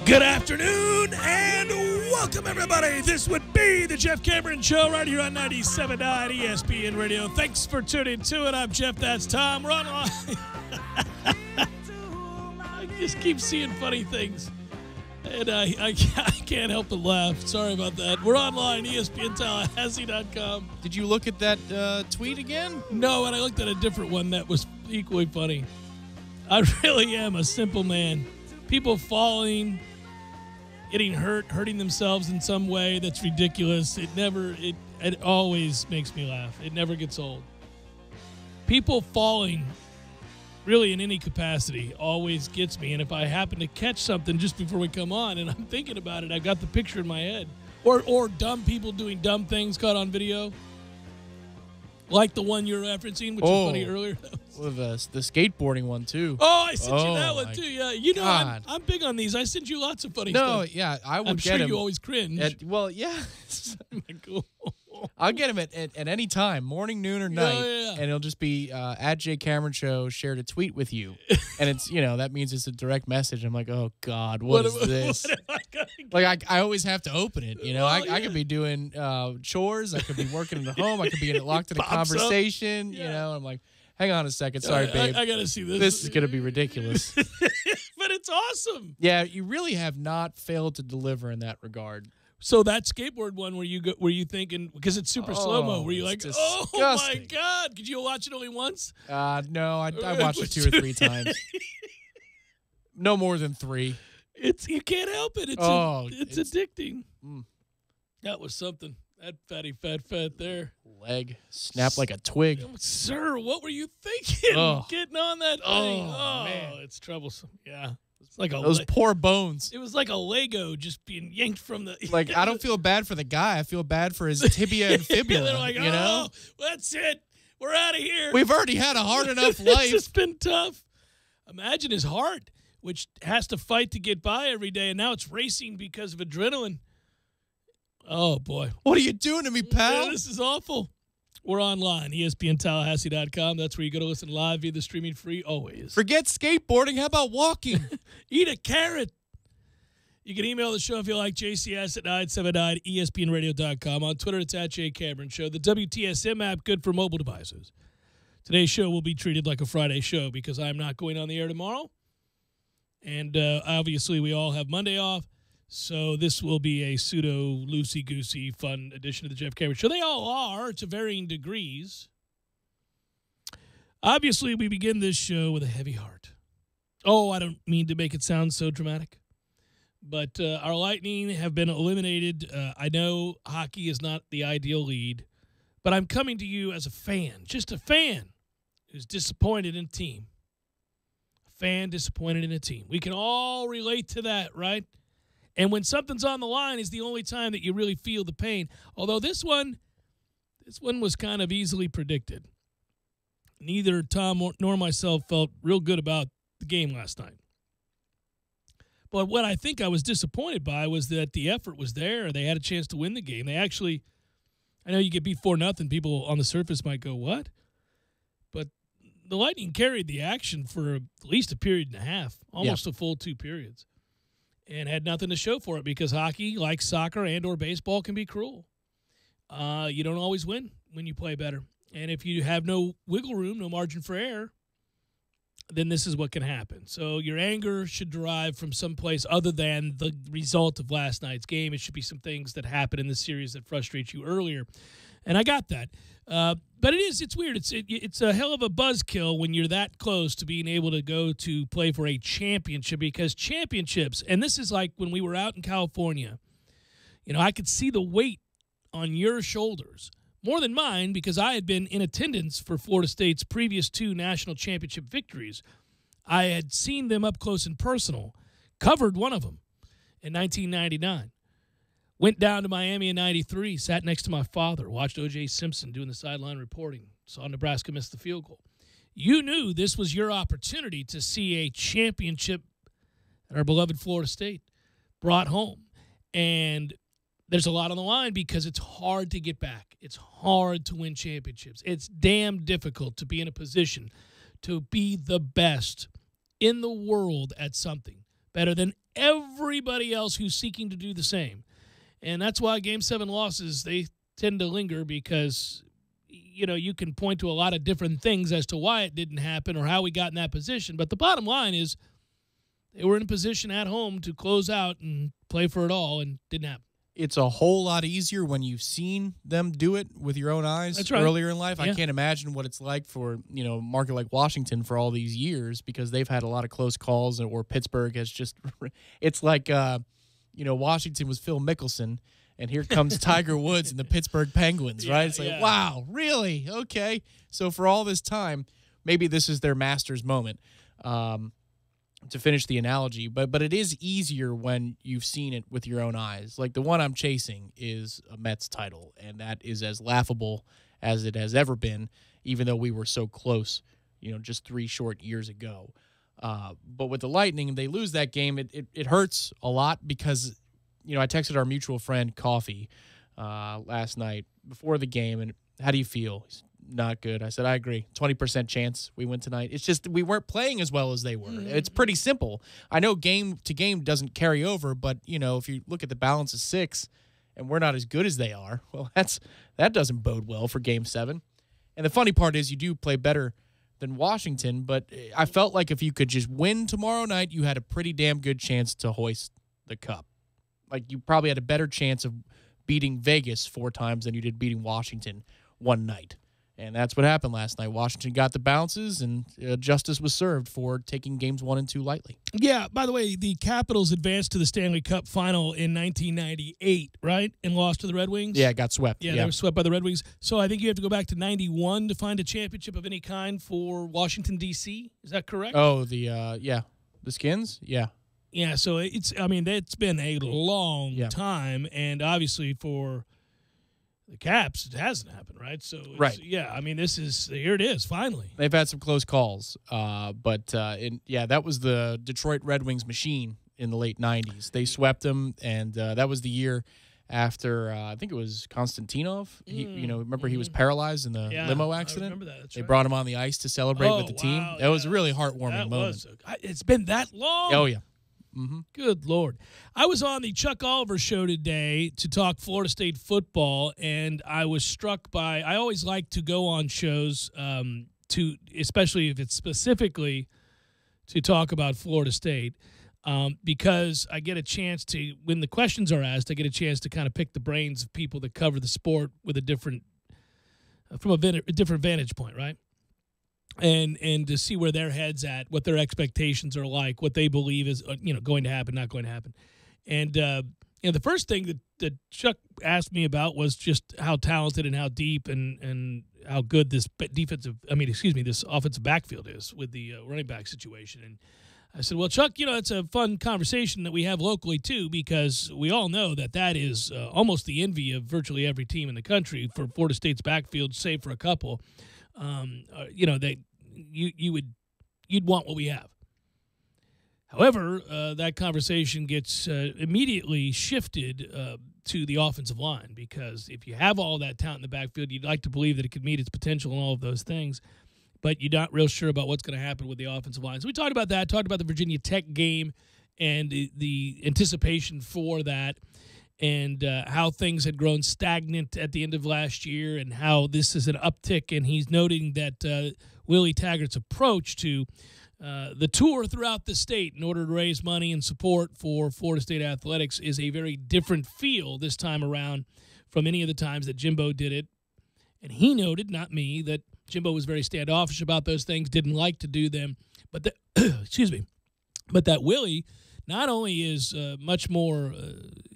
Good afternoon and welcome, everybody. This would be the Jeff Cameron Show right here on 97.9 ESPN Radio. Thanks for tuning to it. I'm Jeff. That's Tom. We're online. I just keep seeing funny things, and I can't help but laugh. Sorry about that. We're online, ESPNTallahassee.com. Did you look at that tweet again? No, and I looked at a different one that was equally funny. I really am a simple man. People falling, getting hurt, hurting themselves in some way that's ridiculous. It always makes me laugh. It never gets old. People falling, really in any capacity, always gets me. And if I happen to catch something just before we come on and I'm thinking about it, I've got the picture in my head. Or dumb people doing dumb things caught on video. Like the one you're referencing, which was funny earlier. With the skateboarding one, too. Oh, I sent you that one, too. Yeah, you know, I'm big on these. I send you lots of funny stuff. No, yeah, I would I'm get sure him. you always cringe. Well, yeah. Cool. I'll get him at any time, morning, noon, or night, yeah. and it'll just be at Jay Cameron Show, shared a tweet with you. And it's, that means it's a direct message. I'm like, oh, God, what is this? I always have to open it, I could be doing chores. I could be working at home. I could be locked in a conversation, I'm like, hang on a second. Sorry, babe. I got to see this. This is going to be ridiculous. But it's awesome. Yeah, you really have not failed to deliver in that regard. So that skateboard one where you thinking, because it's super slow-mo, where you're like, oh, my God. Did you watch it only once? No, I watched it 2 or 3 times. No more than 3. You can't help it. It's addicting. That was something. That fatty fat there. Leg snapped like a twig. Sir, what were you thinking? Getting on that thing. Oh, man. It's troublesome. Yeah. It's like those poor bones. It was like a Lego just being yanked from the. Like, I don't feel bad for the guy. I feel bad for his tibia and fibula. They're like, that's it. We're out of here. We've already had a hard enough life. It's been tough. Imagine his heart, which has to fight to get by every day, and now it's racing because of adrenaline. Oh, boy. What are you doing to me, pal? Yeah, this is awful. We're online, ESPNTallahassee.com. That's where you go to listen live via the streaming free always. Forget skateboarding. How about walking? Eat a carrot. You can email the show if you like, JCS at 979ESPNradio.com. On Twitter, it's at Jay Cameron Show. The WTSM app, good for mobile devices. Today's show will be treated like a Friday show because I'm not going on the air tomorrow. And obviously, we all have Monday off. So this will be a pseudo loosey-goosey fun edition of the Jeff Cameron Show. They all are to varying degrees. Obviously, we begin this show with a heavy heart. Oh, I don't mean to make it sound so dramatic. But our Lightning have been eliminated. I know hockey is not the ideal lead. But I'm coming to you as a fan, just a fan who's disappointed in a team. A fan disappointed in a team. We can all relate to that, right? And when something's on the line is the only time that you really feel the pain. Although this one was kind of easily predicted. Neither Tom nor myself felt real good about the game last night. But what I think I was disappointed by was that the effort was there. They had a chance to win the game. They actually, I know you get beat 4-0. People on the surface might go, what? But the Lightning carried the action for at least a period and a half, almost a full 2 periods. And had nothing to show for it because hockey, like soccer and or baseball, can be cruel. You don't always win when you play better. And if you have no wiggle room, no margin for error, then this is what can happen. So your anger should derive from someplace other than the result of last night's game. It should be some things that happened in the series that frustrate you earlier. And I got that. But it's weird. It's a hell of a buzzkill when you're that close to being able to go to play for a championship because championships, and this is like when we were out in California, I could see the weight on your shoulders more than mine because I had been in attendance for Florida State's previous 2 national championship victories. I had seen them up close and personal, covered one of them in 1999. Went down to Miami in 93, sat next to my father, watched O.J. Simpson doing the sideline reporting, saw Nebraska miss the field goal. You knew this was your opportunity to see a championship at our beloved Florida State brought home. And there's a lot on the line because it's hard to get back. It's hard to win championships. It's damn difficult to be in a position to be the best in the world at something, better than everybody else who's seeking to do the same. And that's why Game 7 losses, they tend to linger because, you can point to a lot of different things as to why it didn't happen or how we got in that position. But the bottom line is they were in a position at home to close out and play for it all, and didn't happen. It's a whole lot easier when you've seen them do it with your own eyes. That's right. Earlier in life. Yeah. I can't imagine what it's like for, a market like Washington for all these years, because they've had a lot of close calls, or Pittsburgh has just – it's like, Washington was Phil Mickelson, and here comes Tiger Woods and the Pittsburgh Penguins, right? It's like, wow, really? Okay. So for all this time, maybe this is their master's moment. To finish the analogy, but it is easier when you've seen it with your own eyes. Like the one I'm chasing is a Mets title, and that is as laughable as it has ever been, even though we were so close, just 3 short years ago. But with the Lightning, they lose that game. It hurts a lot because, I texted our mutual friend Coffee last night before the game, and how do you feel? He's not good. I said, I agree. 20% chance we win tonight. It's just we weren't playing as well as they were. Mm-hmm. It's pretty simple. I know game to game doesn't carry over, but, if you look at the balance of 6 and we're not as good as they are, well, that doesn't bode well for Game 7. And the funny part is you do play better than Washington, but I felt like if you could just win tomorrow night, you had a pretty damn good chance to hoist the cup. Like you probably had a better chance of beating Vegas 4 times than you did beating Washington one night. And that's what happened last night. Washington got the bounces, and justice was served for taking games 1 and 2 lightly. Yeah, by the way, the Capitals advanced to the Stanley Cup final in 1998, right? And lost to the Red Wings? Yeah, got swept. Yeah, they were swept by the Red Wings. So I think you have to go back to 91 to find a championship of any kind for Washington, D.C. Is that correct? Oh, the Skins? Yeah. Yeah, so it's been a long time, and obviously for the Caps, it hasn't happened, right? So, right. Yeah, here it is, finally. They've had some close calls, but that was the Detroit Red Wings machine in the late 90s. They swept them, and that was the year after, I think it was Konstantinov. Remember he was paralyzed in the limo accident? I remember that. They brought him on the ice to celebrate with the team. Wow, that was a really heartwarming moment. It's been that long? Oh, yeah. Mm-hmm. Good Lord. I was on the Chuck Oliver show today to talk Florida State football, and I was struck by – I always like to go on shows especially if it's specifically to talk about Florida State, because I get a chance to – when the questions are asked, I get a chance to kind of pick the brains of people that cover the sport with from a different vantage point, right? And to see where their head's at, what their expectations are like, what they believe is going to happen, not going to happen. And the first thing that Chuck asked me about was just how talented and how deep and how good this this offensive backfield is with the running back situation. And I said, well, Chuck, it's a fun conversation that we have locally too, because we all know that is almost the envy of virtually every team in the country for Florida State's backfield, save for a couple. You'd want what we have. However, that conversation gets immediately shifted to the offensive line, because if you have all that talent in the backfield, you'd like to believe that it could meet its potential and all of those things, but you're not real sure about what's going to happen with the offensive line. So we talked about that, talked about the Virginia Tech game and the anticipation for that, and how things had grown stagnant at the end of last year, and how this is an uptick. And he's noting that Willie Taggart's approach to the tour throughout the state in order to raise money and support for Florida State athletics is a very different feel this time around from any of the times that Jimbo did it. And he noted, not me, that Jimbo was very standoffish about those things, didn't like to do them, but that, but that Willie not only is much more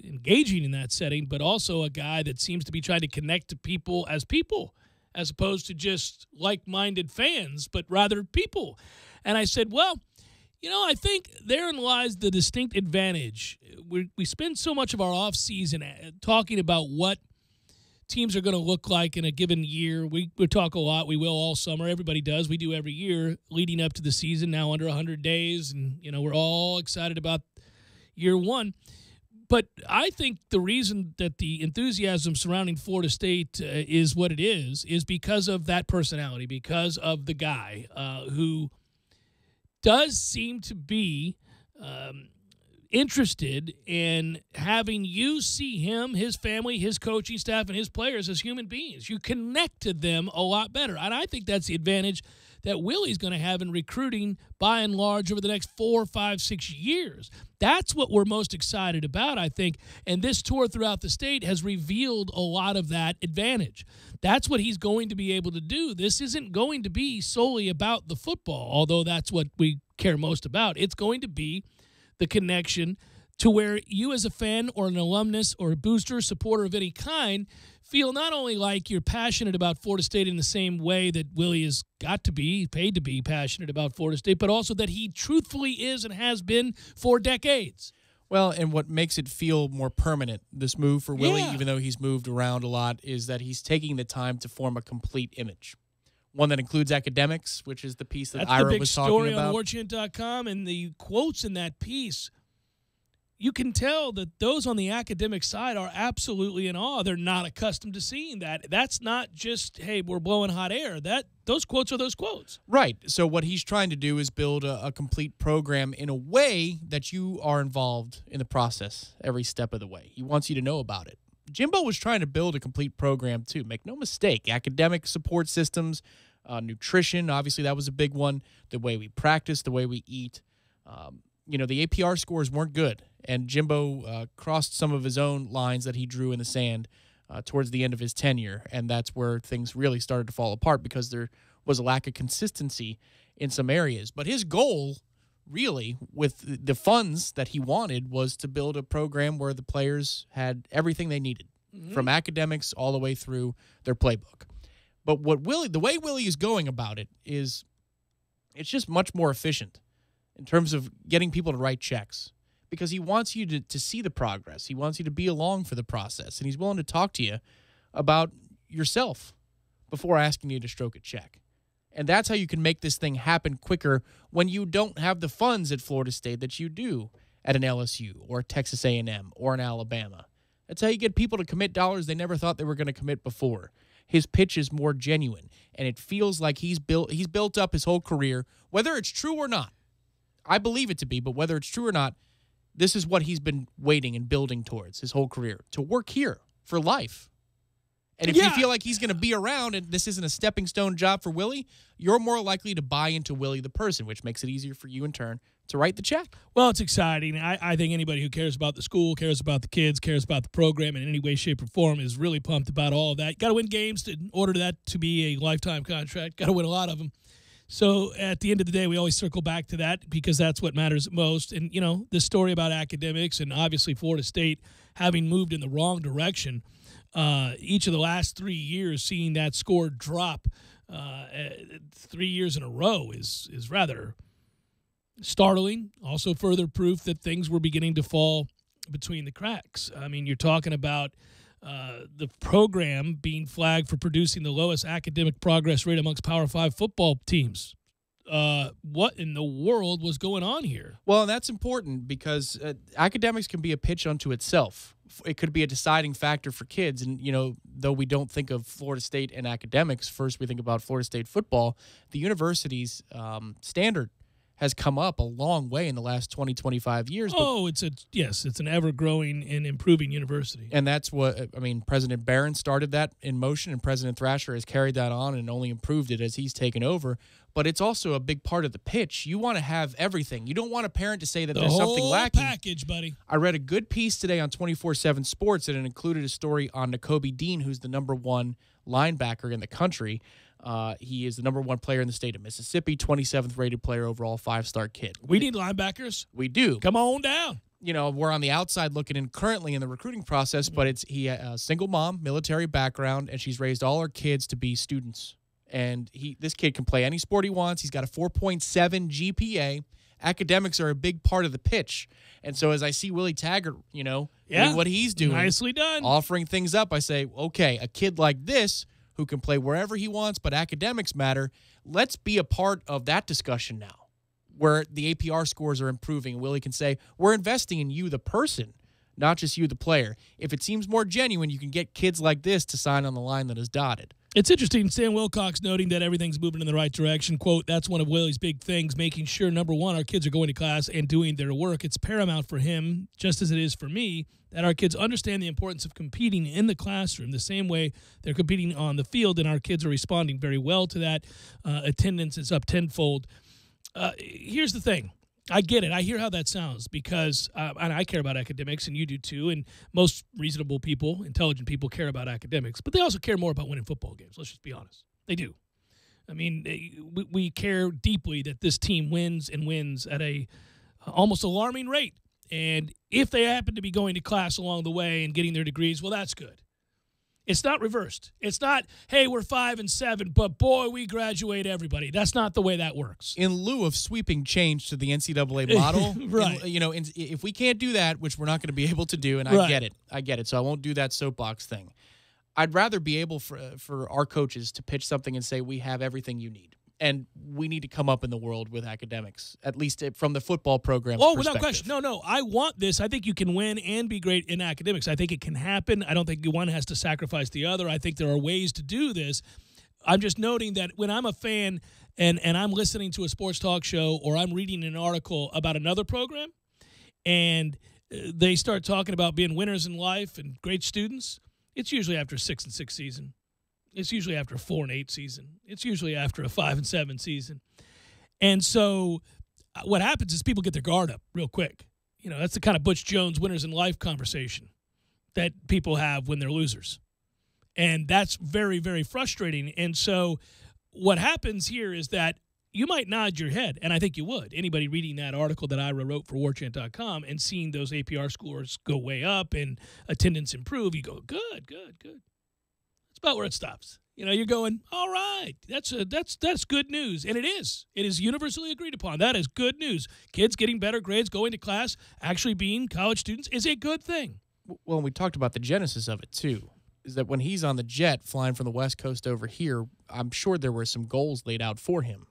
engaging in that setting, but also a guy that seems to be trying to connect to people, as opposed to just like-minded fans, but rather people. And I said, well, I think therein lies the distinct advantage. We spend so much of our off-season talking about what teams are going to look like in a given year. We talk a lot. We will all summer. Everybody does. We do every year leading up to the season, now under 100 days. And, we're all excited about year one. But I think the reason that the enthusiasm surrounding Florida State is what it is because of that personality, because of the guy who does seem to be interested in having you see him, his family, his coaching staff, and his players as human beings. You connect to them a lot better. And I think that's the advantage that Willie's going to have in recruiting by and large over the next 4, 5, 6 years. That's what we're most excited about, I think. And this tour throughout the state has revealed a lot of that advantage. That's what he's going to be able to do. This isn't going to be solely about the football, although that's what we care most about. It's going to be the connection to where you as a fan or an alumnus or a booster, supporter of any kind, feel not only like you're passionate about Florida State in the same way that Willie has got to be, paid to be passionate about Florida State, but also that he truthfully is and has been for decades. Well, and what makes it feel more permanent, this move for Willie, even though he's moved around a lot, is that he's taking the time to form a complete image. One that includes academics, which is the piece that Ira was talking about. That's the big story on WarChant.com, and the quotes in that piece, you can tell that those on the academic side are absolutely in awe. They're not accustomed to seeing that. That's not just, hey, we're blowing hot air. Those quotes are those quotes. Right. So what he's trying to do is build a complete program in a way that you are involved in the process every step of the way. He wants you to know about it. Jimbo was trying to build a complete program, too. Make no mistake. Academic support systems, nutrition, obviously that was a big one. The way we practice, the way we eat. The APR scores weren't good. And Jimbo crossed some of his own lines that he drew in the sand towards the end of his tenure. And that's where things really started to fall apart because there was a lack of consistency in some areas. But his goal, really, with the funds that he wanted, was to build a program where the players had everything they needed, from academics all the way through their playbook. But the way Willie is going about it is it's just much more efficient in terms of getting people to write checks because he wants you to see the progress. He wants you to be along for the process, and he's willing to talk to you about yourself before asking you to stroke a check. And that's how you can make this thing happen quicker when you don't have the funds at Florida State that you do at an LSU or Texas A&M or an Alabama. That's how you get people to commit dollars they never thought they were going to commit before. His pitch is more genuine, and it feels like he's built up his whole career, whether it's true or not. I believe it to be, but whether it's true or not, this is what he's been waiting and building towards his whole career, to work here for life. And if you feel like he's going to be around and this isn't a stepping stone job for Willie, you're more likely to buy into Willie the person, which makes it easier for you in turn to write the check. Well, it's exciting. I think anybody who cares about the school, cares about the kids, cares about the program in any way, shape, or form is really pumped about all of that. Got to win games in order for that to be a lifetime contract. Got to win a lot of them. So at the end of the day, we always circle back to that because that's what matters most. And, this story about academics and obviously Florida State having moved in the wrong direction, each of the last 3 years seeing that score drop 3 years in a row is rather startling. Also further proof that things were beginning to fall between the cracks. I mean, you're talking about the program being flagged for producing the lowest academic progress rate amongst Power 5 football teams. What in the world was going on here? Well, and that's important because academics can be a pitch unto itself. It could be a deciding factor for kids. And, though we don't think of Florida State and academics, first we think about Florida State football, the university's standard has come up a long way in the last 20, 25 years. It's an ever-growing and improving university. And that's what, President Barron started that in motion, and President Thrasher has carried that on and only improved it as he's taken over. But it's also a big part of the pitch. You want to have everything. You don't want a parent to say that there's something lacking. The whole package, buddy. I read a good piece today on 24/7 Sports, and it included a story on Nakobe Dean, who's the number one linebacker in the country. He is the number one player in the state of Mississippi, 27th rated player overall, 5-star kid. We need linebackers. We do. Come on down. We're on the outside looking in currently in the recruiting process, but he a single mom, military background, and she's raised all her kids to be students. And this kid can play any sport he wants. He's got a 4.7 GPA. Academics are a big part of the pitch. And so as I see Willie Taggart, doing what he's doing. Nicely done. Offering things up, I say, okay, a kid like this who can play wherever he wants, but academics matter, let's be a part of that discussion now, where the APR scores are improving. And Willie can say, we're investing in you, the person, not just you, the player. If it seems more genuine, you can get kids like this to sign on the line that is dotted. It's interesting, Sam Wilcox noting that everything's moving in the right direction. Quote, that's one of Willie's big things, making sure, number one, our kids are going to class and doing their work. It's paramount for him, just as it is for me, that our kids understand the importance of competing in the classroom the same way they're competing on the field, and our kids are responding very well to that. Attendance is up tenfold. Here's the thing. I get it. I hear how that sounds because and I care about academics, and you do too, and most reasonable people, intelligent people care about academics, but they also care more about winning football games. Let's just be honest. They do. I mean, we care deeply that this team wins and wins at a almost alarming rate, and if they happen to be going to class along the way and getting their degrees, well, that's good. It's not reversed. It's not, hey, we're 5 and 7, but boy, we graduate everybody. That's not the way that works. In lieu of sweeping change to the NCAA model, right? If we can't do that, which we're not going to be able to do, and I get it. So I won't do that soapbox thing. I'd rather be able for our coaches to pitch something and say we have everything you need. And we need to come up in the world with academics, at least from the football program's perspective. Without question. No. I want this. I think you can win and be great in academics. I think it can happen. I don't think one has to sacrifice the other. I think there are ways to do this. I'm just noting that when I'm a fan and I'm listening to a sports talk show or I'm reading an article about another program and they start talking about being winners in life and great students, it's usually after a 6-6 season. It's usually after a 4-8 season. It's usually after a 5-7 season. And so what happens is people get their guard up real quick. You know, that's the kind of Butch Jones winners in life conversation that people have when they're losers. And that's very, very frustrating. And so what happens here is that you might nod your head, and I think you would. Anybody reading that article that I wrote for warchant.com and seeing those APR scores go way up and attendance improve, you go, good. It's about where it stops. You know, you're going, all right, that's good news. And it is. It is universally agreed upon. That is good news. Kids getting better grades, going to class, actually being college students is a good thing. Well, we talked about the genesis of it, too, is that when he's on the jet flying from the West Coast over here, I'm sure there were some goals laid out for him.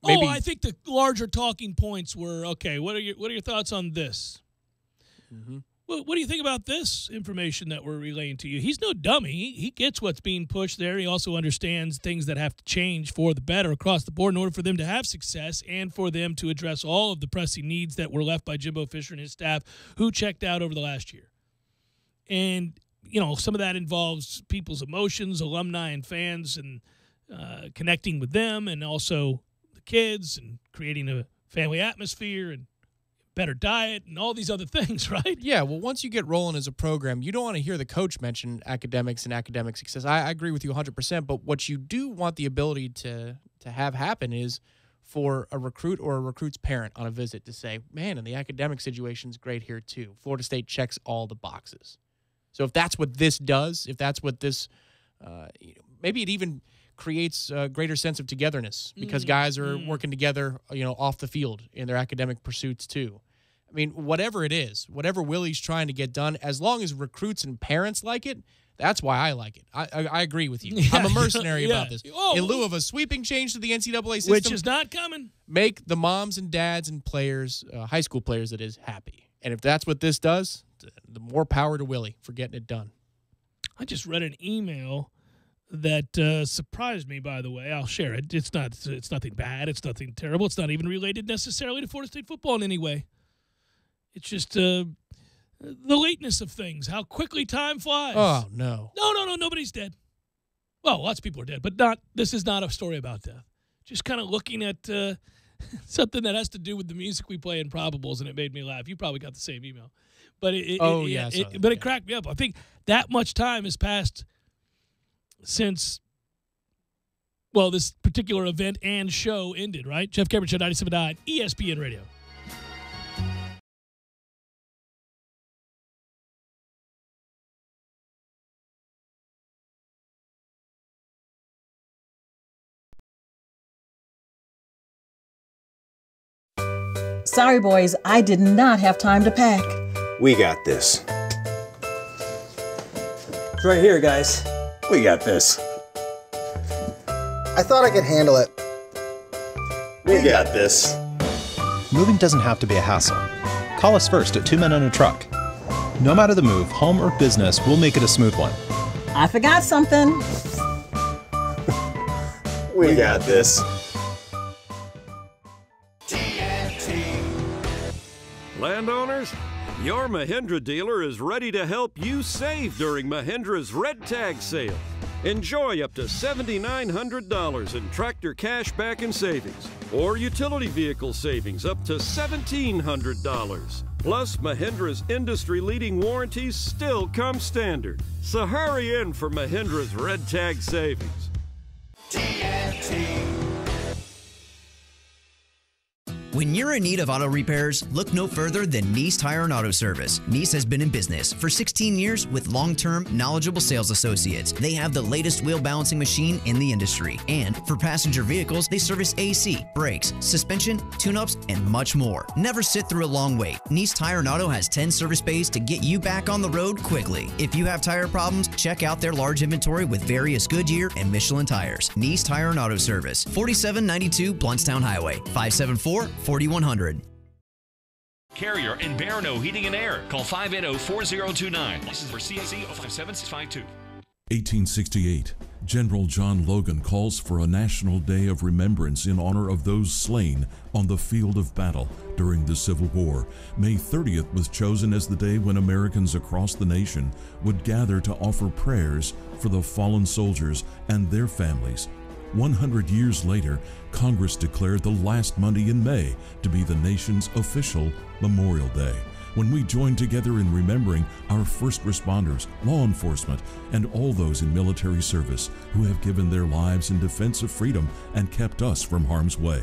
Maybe. I think the larger talking points were, okay, what are your thoughts on this? Mm-hmm. Well, what do you think about this information that we're relaying to you? He's no dummy. He gets what's being pushed there. He also understands things that have to change for the better across the board in order for them to have success and for them to address all of the pressing needs that were left by Jimbo Fisher and his staff who checked out over the last year. And, you know, some of that involves people's emotions, alumni and fans, and connecting with them, and also the kids and creating a family atmosphere and better diet and all these other things, right? Yeah, well, once you get rolling as a program, you don't want to hear the coach mention academics and academic success. I agree with you 100%, but what you do want the ability to have happen is for a recruit or a recruit's parent on a visit to say, man, and the academic situation's great here too. Florida State checks all the boxes. So if that's what this does, if that's what this, maybe it even creates a greater sense of togetherness because guys are working together, off the field in their academic pursuits too. I mean, whatever it is, whatever Willie's trying to get done, as long as recruits and parents like it, that's why I like it. I agree with you. I'm a mercenary about this. In lieu of a sweeping change to the NCAA system, which is not coming, make the moms and dads and players, high school players that is, happy. And if that's what this does, the more power to Willie for getting it done. I just read an email that surprised me, by the way. I'll share it. It's nothing bad. It's nothing terrible. It's not even related necessarily to Florida State football in any way. It's just the lateness of things, how quickly time flies. Oh, no. No, nobody's dead. Well, lots of people are dead, but this is not a story about death. Just kind of looking at something that has to do with the music we play in Probables, and it made me laugh. You probably got the same email. But it cracked me up. I think that much time has passed since, well, this particular event and show ended, right? Jeff Cameron Show, 97.9 ESPN Radio. Sorry, boys, I did not have time to pack. We got this. It's right here, guys. We got this. I thought I could handle it. We got this. Moving doesn't have to be a hassle. Call us first at 2 Men and a Truck. No matter the move, home or business, we'll make it a smooth one. I forgot something. We got this. Landowners, your Mahindra dealer is ready to help you save during Mahindra's Red Tag sale. Enjoy up to $7,900 in tractor cash back and savings, or utility vehicle savings up to $1,700. Plus, Mahindra's industry-leading warranties still come standard. So hurry in for Mahindra's Red Tag savings. When you're in need of auto repairs, look no further than Nice Tire and Auto Service. Nice has been in business for 16 years with long-term, knowledgeable sales associates. They have the latest wheel balancing machine in the industry. And for passenger vehicles, they service AC, brakes, suspension, tune-ups, and much more. Never sit through a long wait. Nice Tire and Auto has 10 service bays to get you back on the road quickly. If you have tire problems, check out their large inventory with various Goodyear and Michelin tires. Nice Tire and Auto Service, 4792 Bluntstown Highway, 574-4100. Carrier and Barano Heating and Air. Call 580-4029. License for CAC 057652. 1868. General John Logan calls for a national day of remembrance in honor of those slain on the field of battle during the Civil War. May 30th was chosen as the day when Americans across the nation would gather to offer prayers for the fallen soldiers and their families. 100 years later, Congress declared the last Monday in May to be the nation's official Memorial Day, when we join together in remembering our first responders, law enforcement, and all those in military service who have given their lives in defense of freedom and kept us from harm's way.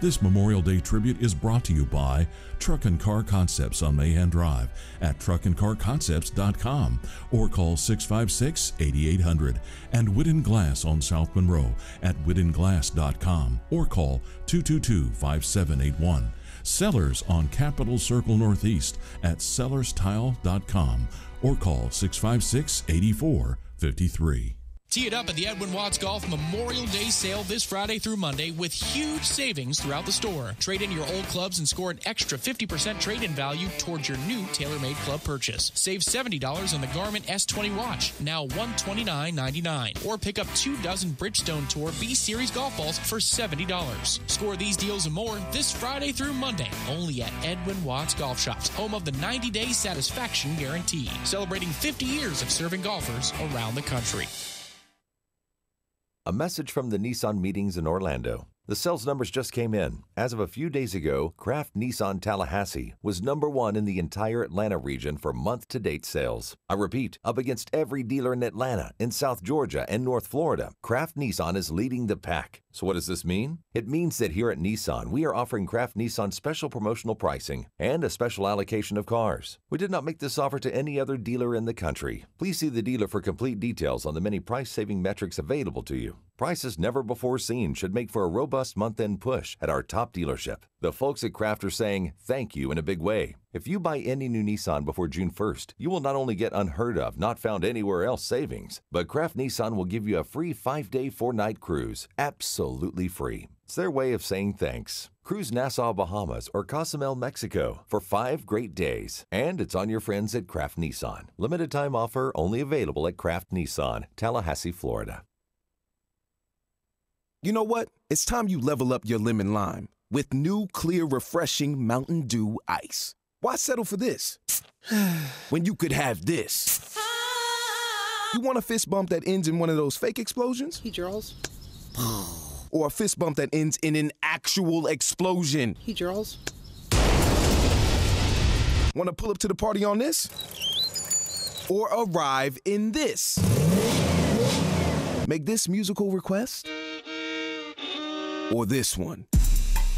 This Memorial Day tribute is brought to you by Truck and Car Concepts on Mahan Drive at truckandcarconcepts.com or call 656-8800, and Whitten Glass on South Monroe at whittenglass.com or call 222-5781. Sellers on Capitol Circle Northeast at sellerstile.com or call 656-8453. Tee it up at the Edwin Watts Golf Memorial Day sale this Friday through Monday with huge savings throughout the store. Trade in your old clubs and score an extra 50% trade-in value towards your new TaylorMade club purchase. Save $70 on the Garmin S20 watch, now $129.99. Or pick up 2 dozen Bridgestone Tour B-Series golf balls for $70. Score these deals and more this Friday through Monday, only at Edwin Watts Golf Shops, home of the 90-day satisfaction guarantee. Celebrating 50 years of serving golfers around the country. A message from the Nissan meetings in Orlando. The sales numbers just came in. As of a few days ago, Kraft Nissan Tallahassee was #1 in the entire Atlanta region for month-to-date sales. I repeat, up against every dealer in Atlanta, in South Georgia, and North Florida, Kraft Nissan is leading the pack. So what does this mean? It means that here at Nissan, we are offering Kraft Nissan special promotional pricing and a special allocation of cars. We did not make this offer to any other dealer in the country. Please see the dealer for complete details on the many price-saving metrics available to you. Prices never before seen should make for a robust month-end push at our top dealership. The folks at Kraft are saying thank you in a big way. If you buy any new Nissan before June 1st, you will not only get unheard of, not found anywhere else savings, but Kraft Nissan will give you a free 5-day, 4-night cruise, absolutely free. It's their way of saying thanks. Cruise Nassau, Bahamas or Cozumel, Mexico for 5 great days. And it's on your friends at Kraft Nissan. Limited time offer only available at Kraft Nissan, Tallahassee, Florida. You know what? It's time you level up your lemon lime with new, clear, refreshing Mountain Dew Ice. Why settle for this when you could have this? You want a fist bump that ends in one of those fake explosions? Hey, Charles. Or a fist bump that ends in an actual explosion? Hey, Charles. Want to pull up to the party on this? Or arrive in this? Make this musical request? Or this one?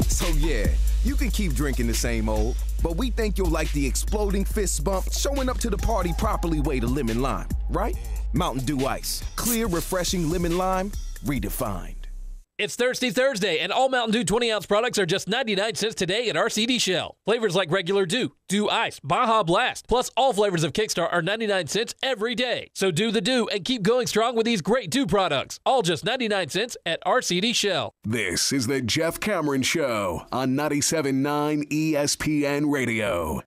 So yeah, you can keep drinking the same old, but we think you'll like the exploding fist bump, showing up to the party properly way to lemon lime, right? Mountain Dew Ice. Clear, refreshing lemon lime, redefined. It's Thirsty Thursday, and all Mountain Dew 20-ounce products are just 99 cents today at RCD Shell. Flavors like regular Dew, Dew Ice, Baja Blast, plus all flavors of Kickstar are 99 cents every day. So do the Dew and keep going strong with these great Dew products. All just 99 cents at RCD Shell. This is the Jeff Cameron Show on 97.9 ESPN Radio.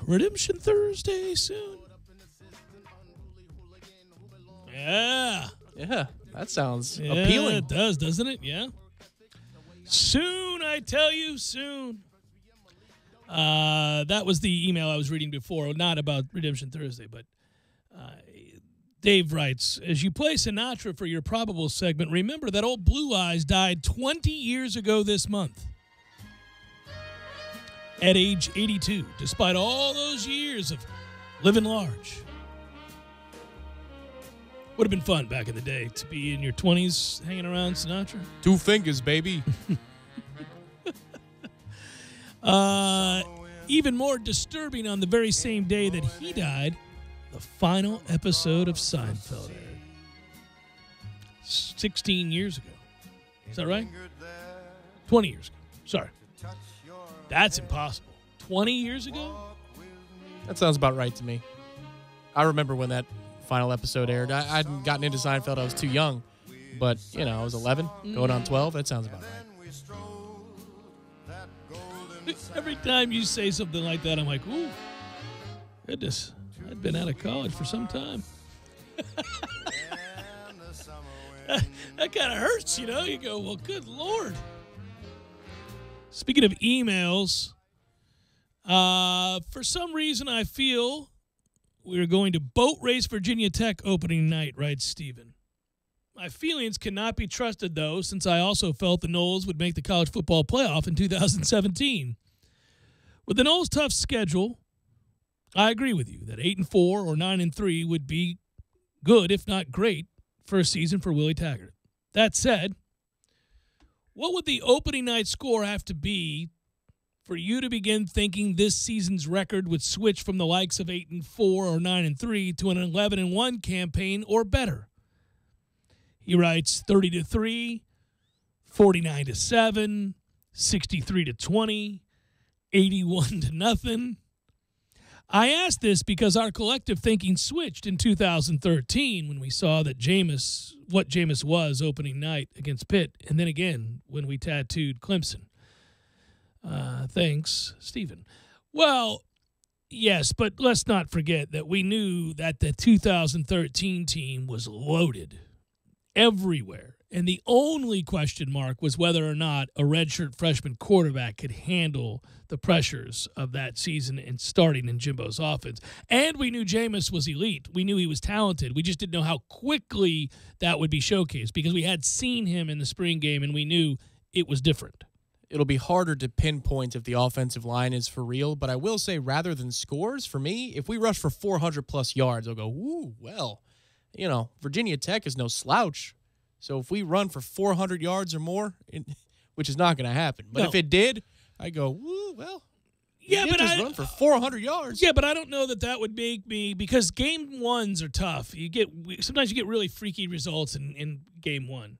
Redemption Thursday soon. Yeah. Yeah, that sounds appealing. It does, doesn't it? Yeah. Soon, I tell you, soon. That was the email I was reading before, not about Redemption Thursday, but Dave writes, as you play Sinatra for your probable segment, remember that old Blue Eyes died 20 years ago this month at age 82, despite all those years of living large. Would have been fun back in the day to be in your 20s hanging around Sinatra. 2 fingers, baby. Even more disturbing, on the very same day that he died, the final episode of Seinfeld aired. 16 years ago. Is that right? 20 years ago. Sorry. That's impossible. 20 years ago? That sounds about right to me. I remember when that final episode aired. I hadn't gotten into Seinfeld. I was too young. But, you know, I was 11, going on 12. That sounds about right. Every time you say something like that, I'm like, ooh, goodness, I'd been out of college for some time. That kind of hurts, you know? You go, well, good Lord. Speaking of emails, for some reason I feel we're going to boat race Virginia Tech opening night, writes Stephen. My feelings cannot be trusted, though, since I also felt the Noles would make the college football playoff in 2017. With the Noles' tough schedule, I agree with you that 8-4 or 9-3 would be good, if not great, for a season for Willie Taggart. That said, what would the opening night score have to be for you to begin thinking this season's record would switch from the likes of 8-4 or 9-3 to an 11-1 campaign or better? He writes 30-3, 49-7, 63-20, 81-0. I ask this because our collective thinking switched in 2013 when we saw that what Jameis was opening night against Pitt, and then again when we tattooed Clemson. Thanks, Stephen. Well, yes, but let's not forget that we knew that the 2013 team was loaded everywhere. And the only question mark was whether or not a redshirt freshman quarterback could handle the pressures of that season and starting in Jimbo's offense. And we knew Jameis was elite. We knew he was talented. We just didn't know how quickly that would be showcased because we had seen him in the spring game and we knew it was different. It'll be harder to pinpoint if the offensive line is for real, but I will say rather than scores, for me, if we rush for 400-plus yards, I'll go, ooh, well, you know, Virginia Tech is no slouch. So if we run for 400 yards or more, which is not going to happen, but if it did, I go, woo, well, yeah, but I run for 400 yards. Yeah, but I don't know that would make me, because game ones are tough. Sometimes you get really freaky results in game one.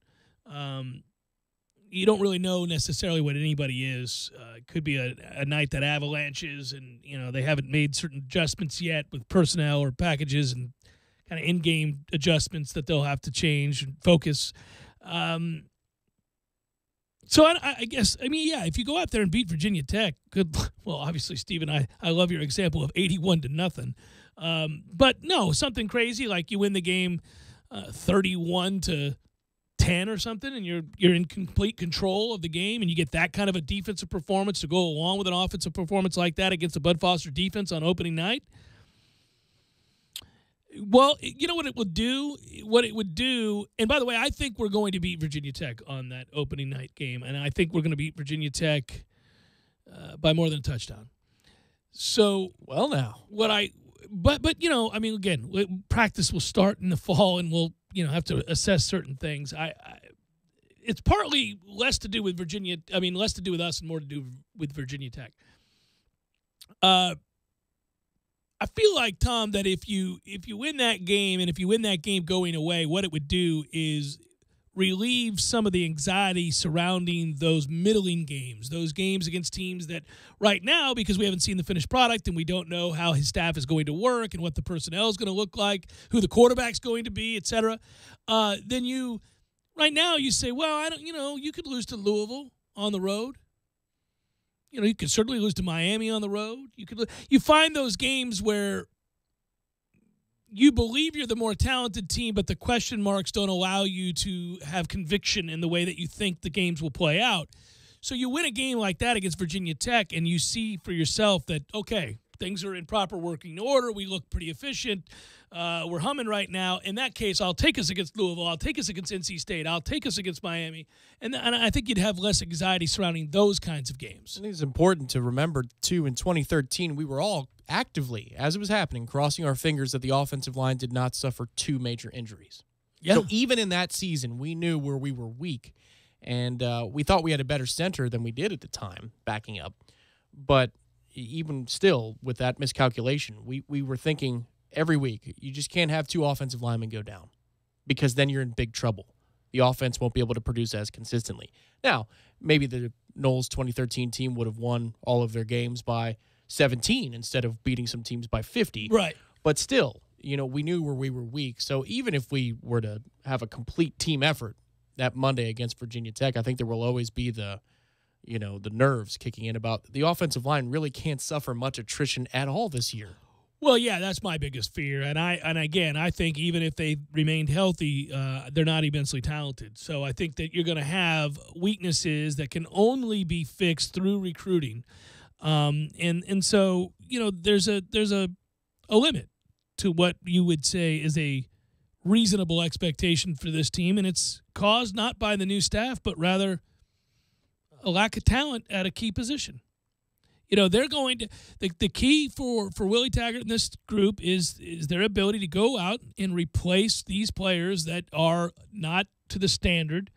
You don't really know necessarily what anybody is. It could be a night that avalanches, and you know they haven't made certain adjustments yet with personnel or packages and kind of in-game adjustments that they'll have to change and focus. So I guess, I mean, yeah, if you go out there and beat Virginia Tech, well, obviously, Stephen, I love your example of 81-0. But no, something crazy like you win the game 31-10 or something, and you're in complete control of the game, and you get that kind of a defensive performance to go along with an offensive performance like that against the Bud Foster defense on opening night. Well, you know what it would do? What it would do, and by the way, I think we're going to beat Virginia Tech on that opening night game, and I think we're going to beat Virginia Tech by more than a touchdown. So, well, now but you know, I mean, again, practice will start in the fall, and we'll have to assess certain things. It's partly less to do with Virginia. I mean, less to do with us and more to do with Virginia Tech. I feel like, Tom, that if you win that game and if you win that game going away, what it would do is relieve some of the anxiety surrounding those middling games, those games against teams that right now, because we haven't seen the finished product and we don't know how his staff is going to work and what the personnel is going to look like, who the quarterback's going to be, et cetera, then right now you say, well, you could lose to Louisville on the road. You could certainly lose to Miami on the road. You find those games where you believe you're the more talented team, but the question marks don't allow you to have conviction in the way that you think the games will play out. So you win a game like that against Virginia Tech, and you see for yourself that, okay, things are in proper working order. We look pretty efficient. We're humming right now. In that case, I'll take us against Louisville. I'll take us against NC State. I'll take us against Miami. And I think you'd have less anxiety surrounding those kinds of games. I think it's important to remember, too, in 2013, we were all actively, as it was happening, crossing our fingers that the offensive line did not suffer 2 major injuries. Yeah. So even in that season, we knew where we were weak. And we thought we had a better center than we did at the time, backing up. But even still, with that miscalculation, we were thinking every week, you just can't have 2 offensive linemen go down because then you're in big trouble. The offense won't be able to produce as consistently. Now, maybe the Noles 2013 team would have won all of their games by 17 instead of beating some teams by 50. Right. But still, we knew where we were weak. So even if we were to have a complete team effort that Monday against Virginia Tech, I think there will always be the nerves kicking in about the offensive line really can't suffer much attrition at all this year. Well, yeah, that's my biggest fear. And I think even if they remained healthy, they're not immensely talented. So I think that you're going to have weaknesses that can only be fixed through recruiting. And so, there's a limit to what you would say is a reasonable expectation for this team, and it's caused not by the new staff, but rather a lack of talent at a key position. They're going to the key for Willie Taggart and this group is their ability to go out and replace these players that are not to the standard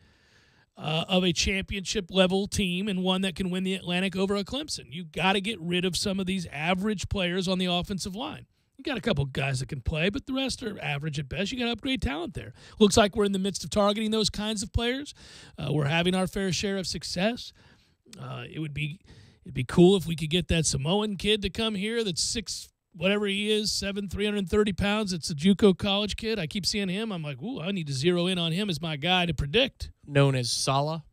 of a championship level team and one that can win the Atlantic over a Clemson. You got to get rid of some of these average players on the offensive line. You got a couple guys that can play, but the rest are average at best. You got to upgrade talent there. Looks like we're in the midst of targeting those kinds of players. We're having our fair share of success. It'd be cool if we could get that Samoan kid to come here that's 6, whatever he is, 7, 330 pounds. It's a JUCO college kid. I keep seeing him. I'm like, ooh, I need to zero in on him as my guy to predict. Known as Sala.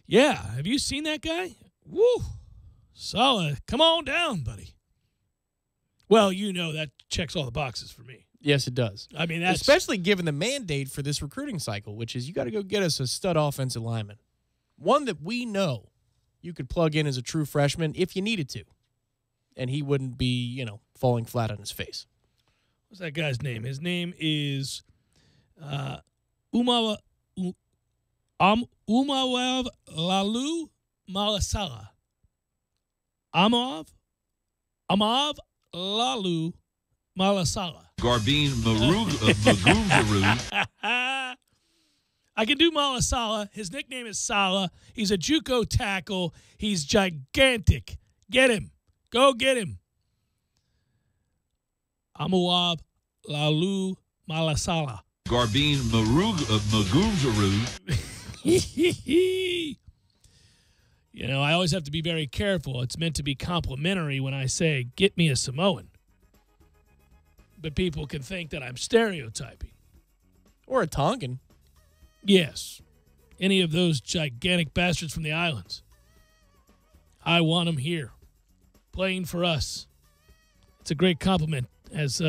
Yeah. Have you seen that guy? Woo. Sala, come on down, buddy. Well, that checks all the boxes for me. Yes, it does. I mean, that's especially given the mandate for this recruiting cycle, which is you got to go get us a stud offensive lineman. One that we know you could plug in as a true freshman if you needed to. And he wouldn't be, falling flat on his face. What's that guy's name? His name is Umawav Lalu Malasala. Amav Lalu Malasala. Garbine Maguzaru. I can do Malasala. His nickname is Sala. He's a JUCO tackle. He's gigantic. Get him. Go get him. Amawav Lalu Malasala. Garbine Maguzaru. I always have to be very careful. It's meant to be complimentary when I say, get me a Samoan. But people can think that I'm stereotyping. Or a Tongan. Yes. Any of those gigantic bastards from the islands. I want them here. Playing for us. It's a great compliment as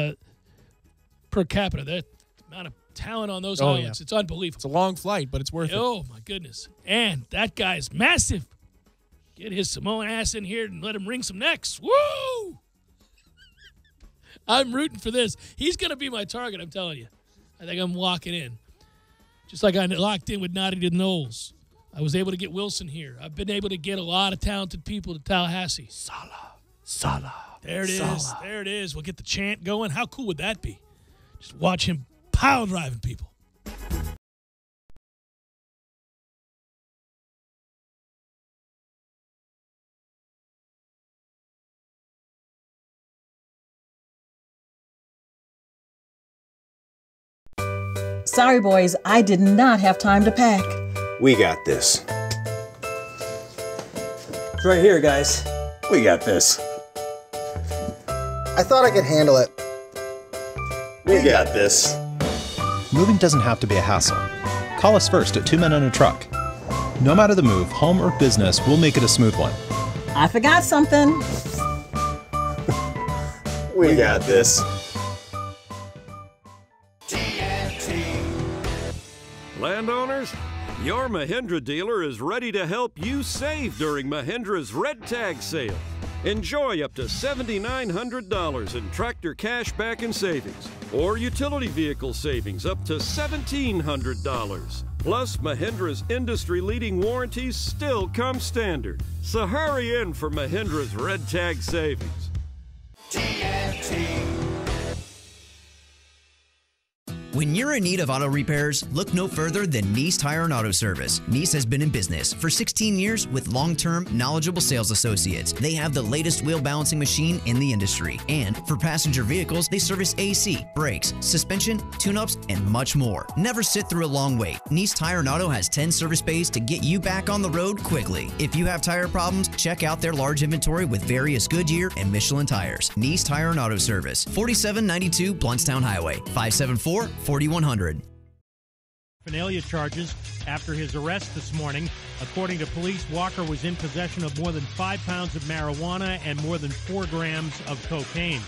per capita. The amount of talent on those islands. Yeah. It's unbelievable. It's a long flight, but it's worth it. Oh, my goodness. And that guy's massive. Get his Samoan ass in here and let him wring some necks. Woo! I'm rooting for this. He's going to be my target, I'm telling you. I think I'm locking in. Just like I locked in with Naughty to Knowles. I was able to get Wilson here. I've been able to get a lot of talented people to Tallahassee. Sala. There it is. There it is. We'll get the chant going. How cool would that be? Just watch him pile driving people. Sorry, boys, I did not have time to pack. We got this. It's right here, guys. We got this. I thought I could handle it. We got this. Moving doesn't have to be a hassle. Call us first at 2 Men and a Truck. No matter the move, home or business, we'll make it a smooth one. I forgot something. We got this. Landowners, your Mahindra dealer is ready to help you save during Mahindra's Red Tag Sale. Enjoy up to $7,900 in tractor cash back and savings, or utility vehicle savings up to $1,700. Plus, Mahindra's industry-leading warranties still come standard. So hurry in for Mahindra's Red Tag Savings. When you're in need of auto repairs, look no further than Nice Tire and Auto Service. Nice has been in business for 16 years with long-term, knowledgeable sales associates. They have the latest wheel balancing machine in the industry. And for passenger vehicles, they service AC, brakes, suspension, tune-ups, and much more. Never sit through a long wait. Nice Tire and Auto has 10 service bays to get you back on the road quickly. If you have tire problems, check out their large inventory with various Goodyear and Michelin tires. Nice Tire and Auto Service, 4792 Bluntstown Highway, 574-4100. Paraphernalia charges after his arrest this morning. According to police, Walker was in possession of more than 5 pounds of marijuana and more than 4 grams of cocaine.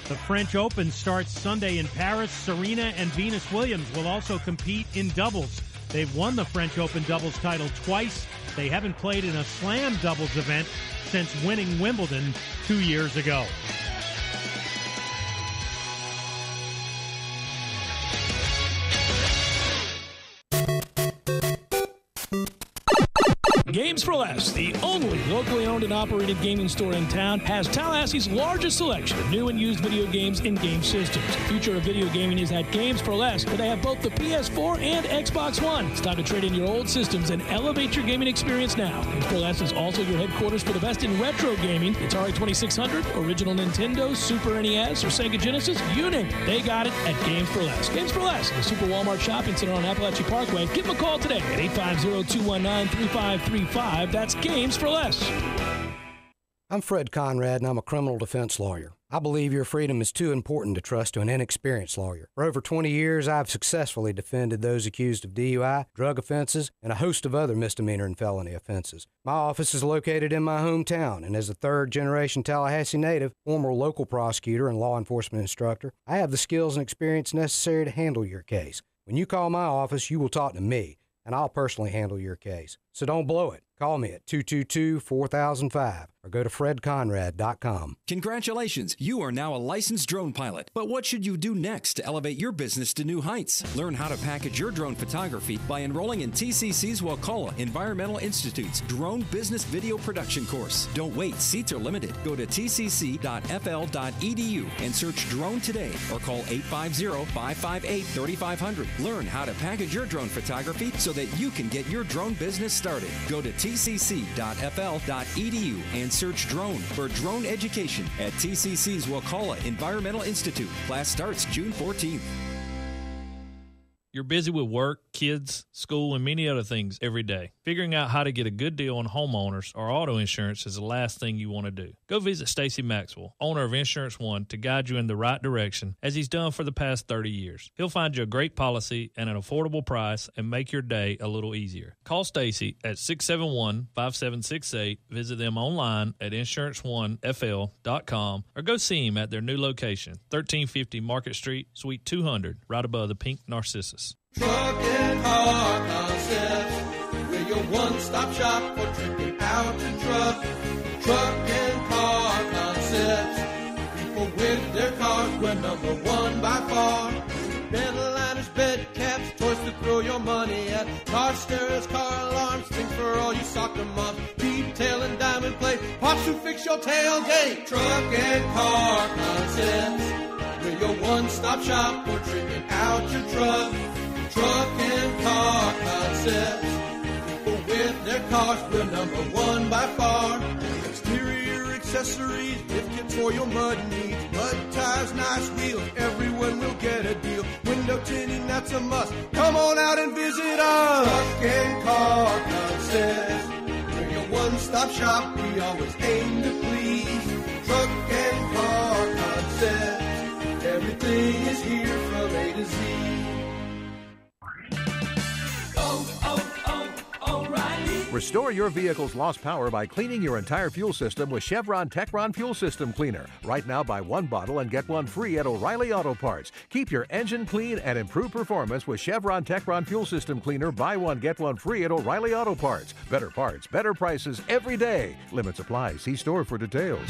The French Open starts Sunday in Paris. Serena and Venus Williams will also compete in doubles. They've won the French Open doubles title twice. They haven't played in a slam doubles event since winning Wimbledon 2 years ago. Games for Less, the only locally owned and operated gaming store in town, has Tallahassee's largest selection of new and used video games and game systems. The future of video gaming is at Games for Less, where they have both the PS4 and Xbox One. It's time to trade in your old systems and elevate your gaming experience now. Games for Less is also your headquarters for the best in retro gaming. Atari 2600, original Nintendo, Super NES, or Sega Genesis, you name it. They got it at Games for Less. Games for Less, the Super Walmart Shopping Center on Appalachian Parkway. Give them a call today at 850-219-3535. That's Games for Less. I'm Fred Conrad, and I'm a criminal defense lawyer. I believe your freedom is too important to trust to an inexperienced lawyer. For over 20 years, I've successfully defended those accused of DUI, drug offenses, and a host of other misdemeanor and felony offenses. My office is located in my hometown, and as a third-generation Tallahassee native, former local prosecutor and law enforcement instructor, I have the skills and experience necessary to handle your case. When you call my office, you will talk to me, and I'll personally handle your case. So don't blow it. Call me at 222-4005 or go to fredconrad.com. Congratulations, you are now a licensed drone pilot. But what should you do next to elevate your business to new heights? Learn how to package your drone photography by enrolling in TCC's Wakulla Environmental Institute's Drone Business Video Production course. Don't wait, seats are limited. Go to tcc.fl.edu and search drone today or call 850-558-3500. Learn how to package your drone photography so that you can get your drone business started. Go to tcc.fl.edu and search drone for drone education at TCC's Wakulla Environmental Institute. Class starts June 14th. You're busy with work, kids, school, and many other things every day. Figuring out how to get a good deal on homeowners or auto insurance is the last thing you want to do. Go visit Stacy Maxwell, owner of Insurance One, to guide you in the right direction, as he's done for the past 30 years. He'll find you a great policy at an affordable price and make your day a little easier. Call Stacy at 671-5768, visit them online at insuranceonefl.com, or go see him at their new location, 1350 Market Street, Suite 200, right above the Pink Narcissus. Truck and Car Concepts, we're your one-stop shop for tripping out your truck. Truck and Car Concepts, people with their cars, we're number one by far. Bed liners, bed caps, toys to throw your money at. Car stereos, car alarms, things for all you soccer moms. Detail and diamond plate, parts to fix your tailgate. Truck and Car Concepts, we're your one-stop shop for tripping out your truck. Truck and Car Concepts, people with their cars, we're number one by far. Exterior accessories, lift kits for your mud needs. Mud tires, nice wheels, everyone will get a deal. Window tinting, that's a must. Come on out and visit us. Truck and Car Concepts, we're your one-stop shop, we always aim to please. Truck and Car Concepts, everything is here from A to Z. O'Reilly Restore your vehicle's lost power by cleaning your entire fuel system with Chevron Techron Fuel System Cleaner. Right now, buy one bottle and get one free at O'Reilly Auto Parts. Keep your engine clean and improve performance with Chevron Techron Fuel System Cleaner. Buy one, get one free at O'Reilly Auto Parts. Better parts, better prices every day. Limits apply. See store for details.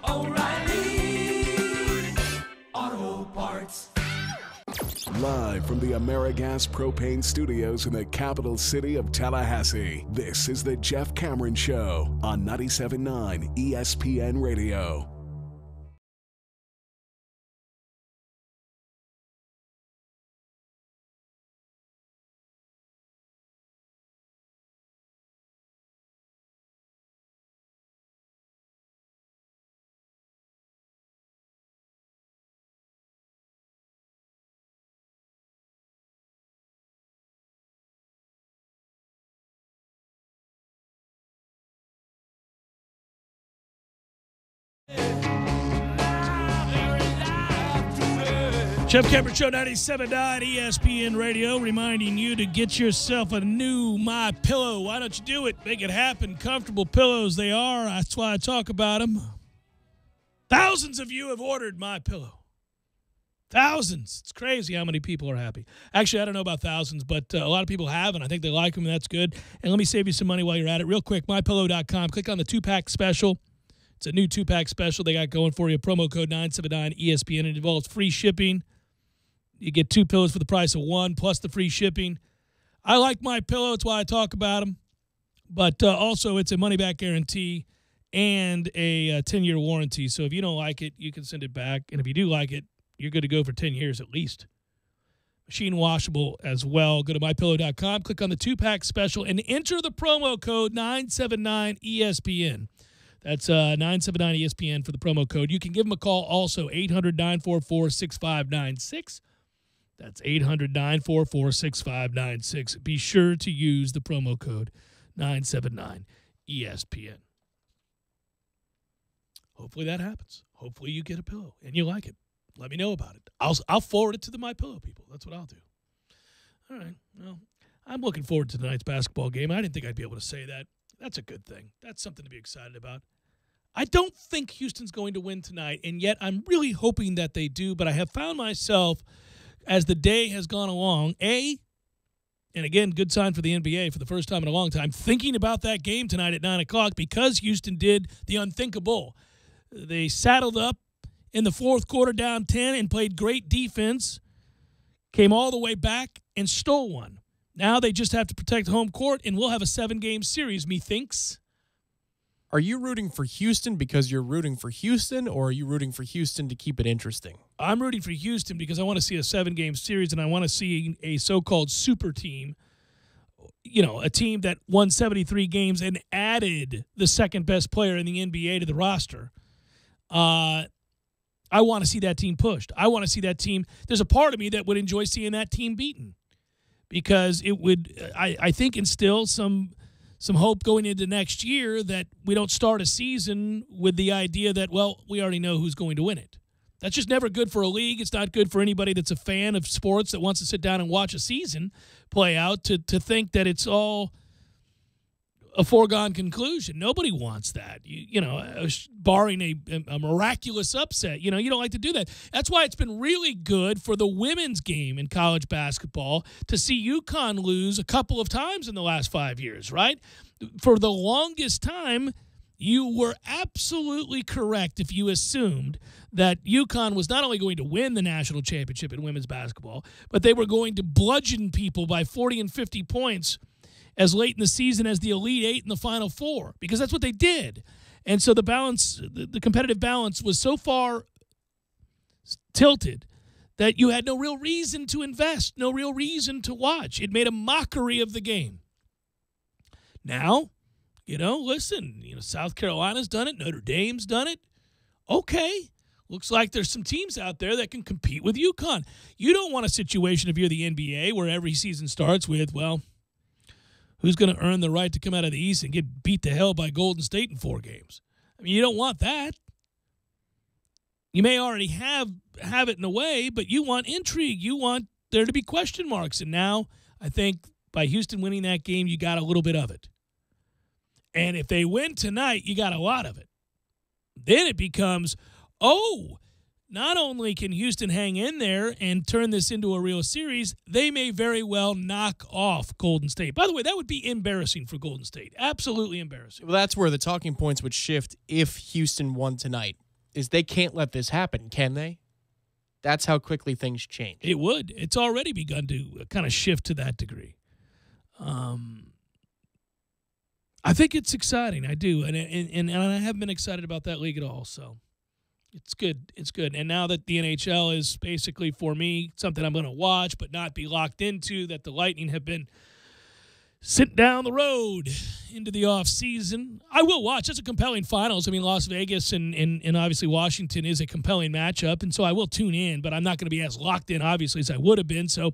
O'Reilly Auto Parts. Live from the AmeriGas Propane Studios in the capital city of Tallahassee, this is the Jeff Cameron Show on 97.9 ESPN Radio. Jeff Cameron Show, 97.9 ESPN Radio, reminding you to get yourself a new MyPillow. Why don't you do it? Make it happen. Comfortable pillows they are. That's why I talk about them. Thousands of you have ordered MyPillow. Thousands. It's crazy how many people are happy. Actually, I don't know about thousands, but a lot of people have, and I think they like them, and that's good. And let me save you some money while you're at it. Real quick, MyPillow.com. Click on the 2-pack special. It's a new 2-pack special they got going for you. Promo code 979ESPN. It involves free shipping. You get 2 pillows for the price of 1, plus the free shipping. I like MyPillow. It's why I talk about them. But also, it's a money-back guarantee and a 10-year warranty. So if you don't like it, you can send it back. And if you do like it, you're good to go for 10 years at least. Machine washable as well. Go to MyPillow.com, click on the 2-pack special, and enter the promo code 979ESPN. That's 979ESPN for the promo code. You can give them a call also, 800-944-6596. That's 800-944-6596. Be sure to use the promo code 979ESPN. Hopefully that happens. Hopefully you get a pillow and you like it. Let me know about it. I'll forward it to the MyPillow people. That's what I'll do. All right. Well, I'm looking forward to tonight's basketball game. I didn't think I'd be able to say that. That's a good thing. That's something to be excited about. I don't think Houston's going to win tonight, and yet I'm really hoping that they do, but I have found myself, as the day has gone along, and again, good sign for the NBA for the first time in a long time, thinking about that game tonight at 9 o'clock because Houston did the unthinkable. They saddled up in the fourth quarter down 10 and played great defense, came all the way back and stole one. Now they just have to protect home court, and we'll have a 7-game series, methinks. Are you rooting for Houston because you're rooting for Houston, or are you rooting for Houston to keep it interesting? I'm rooting for Houston because I want to see a 7-game series, and I want to see a so-called super team, you know, a team that won 73 games and added the second-best player in the NBA to the roster. I want to see that team pushed. I want to see that team. There's a part of me that would enjoy seeing that team beaten because it would, I think, instill some hope going into next year that we don't start a season with the idea that, well, we already know who's going to win it. That's just never good for a league. It's not good for anybody that's a fan of sports that wants to sit down and watch a season play out to think that it's all a foregone conclusion. Nobody wants that. You know, barring a miraculous upset. You know, you don't like to do that. That's why it's been really good for the women's game in college basketball to see UConn lose a couple of times in the last 5 years, right? For the longest time, you were absolutely correct if you assumed that UConn was not only going to win the national championship in women's basketball, but they were going to bludgeon people by 40 and 50 points as late in the season as the Elite Eight in the Final Four, because that's what they did. And so the balance, the competitive balance was so far tilted that you had no real reason to invest, no real reason to watch. It made a mockery of the game. Now, you know, listen, you know, South Carolina's done it, Notre Dame's done it. Okay, looks like there's some teams out there that can compete with UConn. You don't want a situation if you're the NBA where every season starts with, well, who's going to earn the right to come out of the East and get beat to hell by Golden State in 4 games? I mean, you don't want that. You may already have it in a way, but you want intrigue. You want there to be question marks. And now I think By Houston winning that game, you got a little bit of it. And if they win tonight, you got a lot of it. Then it becomes, not only can Houston hang in there and turn this into a real series, they may very well knock off Golden State. By the way, that would be embarrassing for Golden State. Absolutely embarrassing. Well, that's where the talking points would shift if Houston won tonight, is they can't let this happen, can they? That's how quickly things change. It would. It's already begun to kind of shift to that degree. I think it's exciting. I do. And I haven't been excited about that league at all, so it's good. It's good. And now that the NHL is basically, for me, something I'm going to watch but not be locked into, that the Lightning have been sent down the road into the offseason, I will watch. It's a compelling finals. I mean, Las Vegas and obviously Washington is a compelling matchup, and so I will tune in, but I'm not going to be as locked in, obviously, as I would have been. So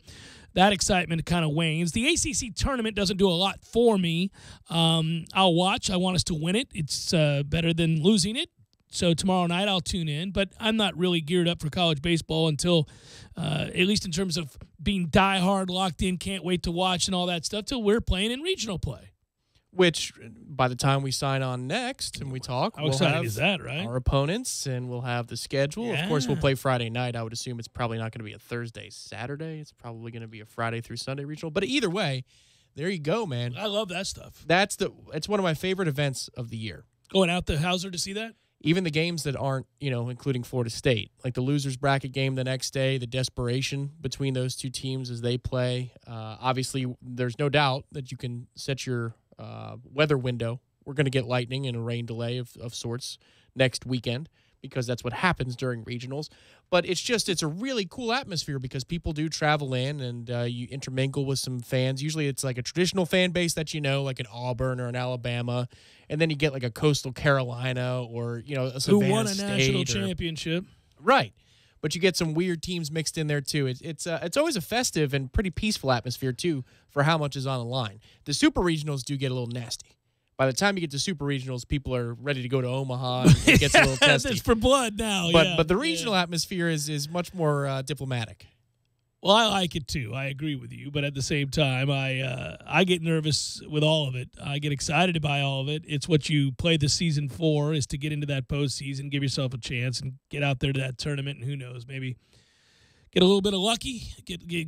that excitement kind of wanes. The ACC tournament doesn't do a lot for me. I'll watch. I want us to win it. It's better than losing it. So tomorrow night I'll tune in, but I'm not really geared up for college baseball until, at least in terms of being diehard, locked in, can't wait to watch and all that stuff, till we're playing in regional play. Which, by the time we sign on next and we talk, how exciting is that, right? Our opponents, and we'll have the schedule. Yeah. Of course, we'll play Friday night. I would assume it's probably not going to be a Thursday, Saturday. It's probably going to be a Friday through Sunday regional. But either way, there you go, man. I love that stuff. It's one of my favorite events of the year. Going out to Hauser to see that? Even the games that aren't, including Florida State, like the losers bracket game the next day, the desperation between those two teams as they play. Obviously, there's no doubt that you can set your weather window. We're going to get lightning and a rain delay of sorts next weekend, because that's what happens during regionals. But it's a really cool atmosphere because people do travel in and you intermingle with some fans. Usually it's like a traditional fan base that like an Auburn or an Alabama. And then you get like a Coastal Carolina or, a Savannah who won a State national championship. Right. But you get some weird teams mixed in there too. It's always a festive and pretty peaceful atmosphere too for how much is on the line. The super regionals do get a little nasty. By the time you get to super regionals, people are ready to go to Omaha. And it gets a little testy. It's for blood now. But the regional atmosphere is much more diplomatic. Well, I like it too. I agree with you, but at the same time, I get nervous with all of it. I get excited by all of it. It's what you play the season for, is to get into that postseason, give yourself a chance, and get out there to that tournament. And who knows, maybe get a little bit of lucky,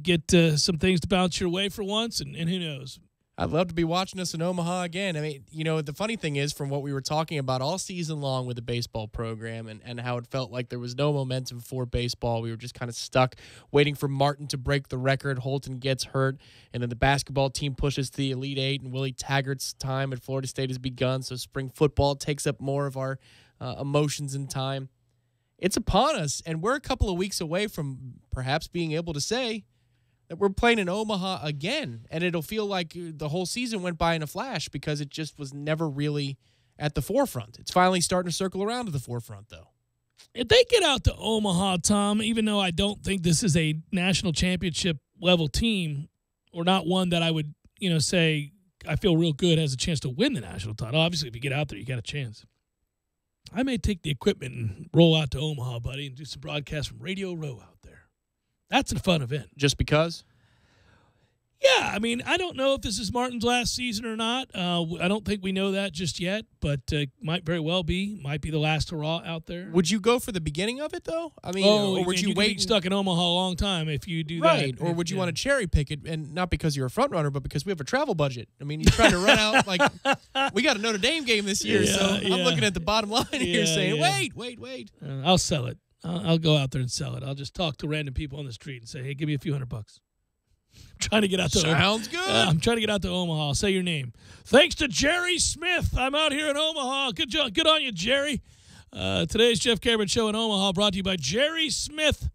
get some things to bounce your way for once, and who knows. I'd love to be watching us in Omaha again. I mean, the funny thing is, from what we were talking about all season long with the baseball program and how it felt like there was no momentum for baseball. We were just kind of stuck waiting for Martin to break the record. Holton gets hurt, and then the basketball team pushes to the Elite Eight, and Willie Taggart's time at Florida State has begun, so spring football takes up more of our emotions and time. It's upon us, and we're a couple of weeks away from perhaps being able to say that we're playing in Omaha again, and it'll feel like the whole season went by in a flash because it just was never really at the forefront. It's finally starting to circle around to the forefront, though. If they get out to Omaha, Tom, even though I don't think this is a national championship level team, or not one that I would, say I feel real good has a chance to win the national title. Obviously, if you get out there, you got a chance. I may take the equipment and roll out to Omaha, buddy, and do some broadcasts from Radio Row out there. That's a fun event. Just because? Yeah, I mean, I don't know if this is Martin's last season or not. I don't think we know that just yet, but might very well be. Might be the last hurrah out there. Would you go for the beginning of it, though? I mean, or would you wait? Stuck in Omaha a long time if you do right. that. Or would you want to cherry pick it, and not because you're a front runner, but because we have a travel budget? I mean, you're trying to run out like we got a Notre Dame game this year, so I'm looking at the bottom line here, saying, wait. I'll sell it. I'll go out there and sell it. I'll just talk to random people on the street and say, hey, give me a few $100. I'm trying to get out to Sounds good. I'm trying to get out to Omaha. Say your name. Thanks to Jerry Smith. I'm out here in Omaha. Good job. Good on you, Jerry. Today's Jeff Cameron Show in Omaha brought to you by Jerry Smith.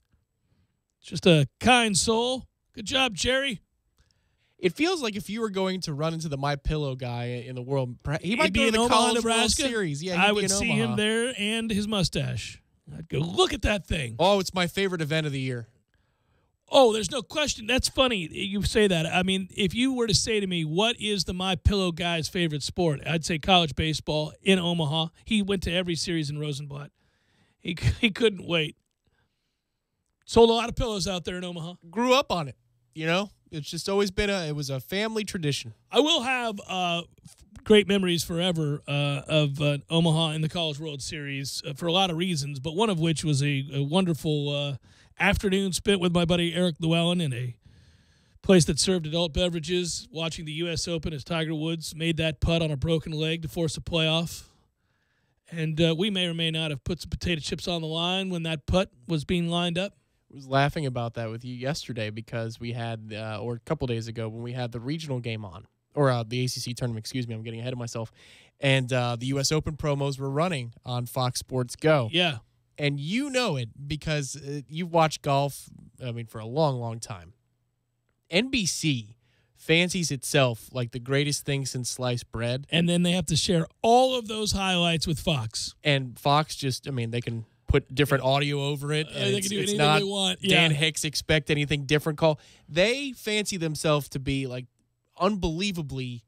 Just a kind soul. Good job, Jerry. It feels like if you were going to run into the MyPillow guy in the world, he might be go to in the Omaha, College Nebraska. World Series. Yeah, I would see him there and his mustache. I'd go, look at that thing. Oh, it's my favorite event of the year. Oh, there's no question. That's funny you say that. I mean, if you were to say to me, what is the MyPillow guy's favorite sport? I'd say college baseball in Omaha. He went to every series in Rosenblatt. He couldn't wait. Sold a lot of pillows out there in Omaha. Grew up on it, It's just always been it was a family tradition. I will have great memories forever of Omaha in the College World Series for a lot of reasons, but one of which was a wonderful afternoon spent with my buddy Eric Llewellyn in a place that served adult beverages, watching the U.S. Open as Tiger Woods made that putt on a broken leg to force a playoff. And we may or may not have put some potato chips on the line when that putt was being lined up. I was laughing about that with you yesterday because we had, or a couple days ago, when we had the regional game on, or the ACC tournament, excuse me, I'm getting ahead of myself, and the U.S. Open promos were running on Fox Sports Go. Yeah. And you know it because you've watched golf, for a long, long time. NBC fancies itself like the greatest thing since sliced bread. And then they have to share all of those highlights with Fox. And Fox just, they can put different audio over it. And they can do anything not they want. Dan Hicks expect anything different call. They fancy themselves to be like unbelievably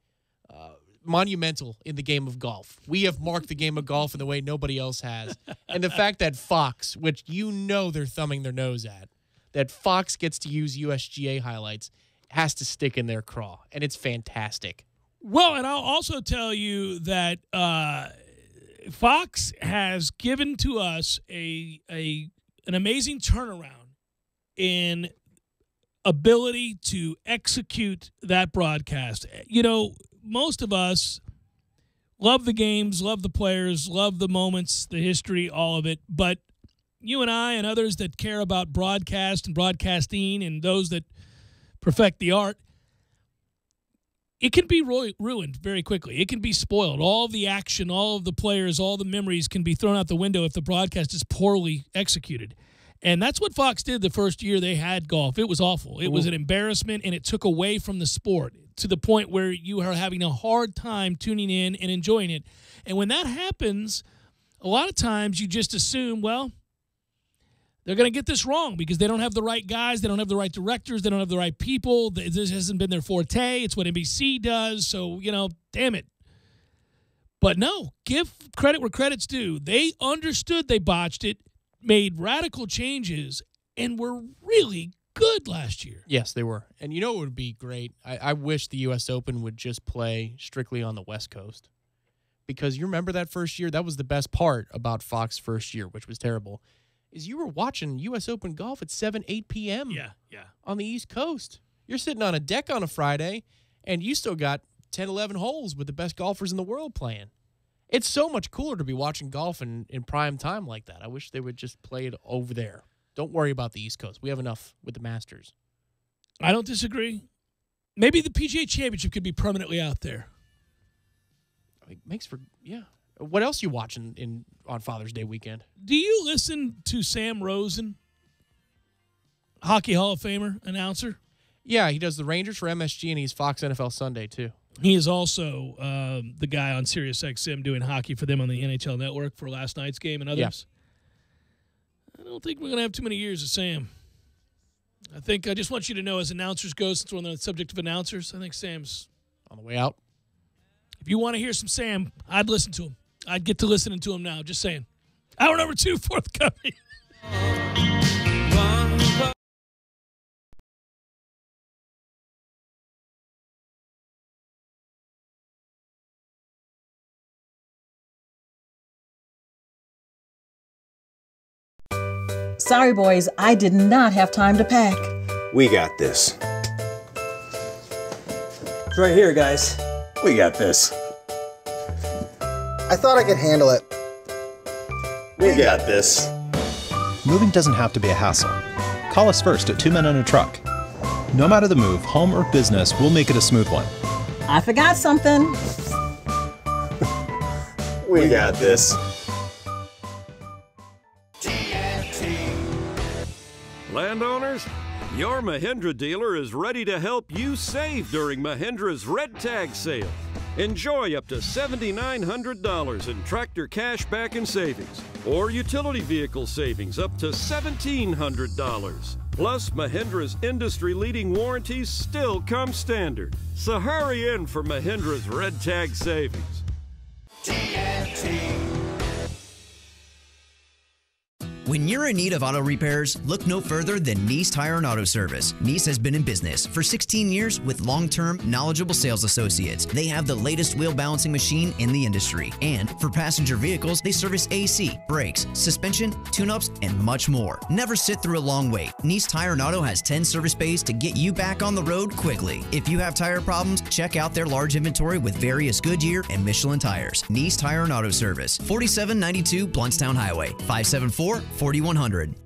monumental in the game of golf. We have marked the game of golf in the way nobody else has. And the fact that Fox, which they're thumbing their nose at, that Fox gets to use USGA highlights has to stick in their craw, and it's fantastic. Well, and I'll also tell you that Fox has given to us an amazing turnaround in ability to execute that broadcast. Most of us love the games, love the players, love the moments, the history, all of it, but you and I and others that care about broadcast and broadcasting and those that perfect the art, it can be ruined very quickly. It can be spoiled. All of the action, all of the players, all the memories can be thrown out the window if the broadcast is poorly executed. And that's what Fox did the first year they had golf. It was awful. It was an embarrassment, and it took away from the sport to the point where you are having a hard time tuning in and enjoying it. And when that happens, a lot of times you just assume, well, they're going to get this wrong because they don't have the right guys. They don't have the right directors. They don't have the right people. This hasn't been their forte. It's what NBC does. So, damn it. But no, give credit where credit's due. They understood they botched it, made radical changes, and were really good last year. Yes, they were. And it would be great? I wish the U.S. Open would just play strictly on the West Coast. Because you remember that first year? That was the best part about Fox first year, which was terrible. Is you were watching U.S. Open golf at 7, 8 p.m. Yeah. on the East Coast. You're sitting on a deck on a Friday, and you still got 10, 11 holes with the best golfers in the world playing. It's so much cooler to be watching golf in prime time like that. I wish they would just play it over there. Don't worry about the East Coast. We have enough with the Masters. I don't disagree. Maybe the PGA Championship could be permanently out there. It makes for, yeah. What else you watching on Father's Day weekend? Do you listen to Sam Rosen, Hockey Hall of Famer, announcer? Yeah, he does the Rangers for MSG, and he's Fox NFL Sunday, too. He is also the guy on SiriusXM doing hockey for them on the NHL Network for last night's game and others. Yeah. I don't think we're going to have too many years of Sam. I just want you to know, as announcers go, since we're on the subject of announcers, I think Sam's on the way out. If you want to hear some Sam, I'd listen to him. I'd get to listening to him now, just saying. Hour number 2 forthcoming. Sorry, boys, I did not have time to pack. We got this. It's right here, guys. We got this. I thought I could handle it. We got this. Moving doesn't have to be a hassle. Call us first at 2 Men and a Truck. No matter the move, home or business, we'll make it a smooth one. I forgot something. We got this. Landowners, your Mahindra dealer is ready to help you save during Mahindra's Red Tag Sale. Enjoy up to $7,900 in tractor cash back and savings, or utility vehicle savings up to $1,700. Plus, Mahindra's industry-leading warranties still come standard. So hurry in for Mahindra's Red Tag Savings. When you're in need of auto repairs, look no further than Nice Tire and Auto Service. Nice has been in business for 16 years with long-term, knowledgeable sales associates. They have the latest wheel balancing machine in the industry. And for passenger vehicles, they service AC, brakes, suspension, tune-ups, and much more. Never sit through a long wait. Nice Tire and Auto has 10 service bays to get you back on the road quickly. If you have tire problems, check out their large inventory with various Goodyear and Michelin tires. Nice Tire and Auto Service, 4792 Bluntstown Highway, 574-4100.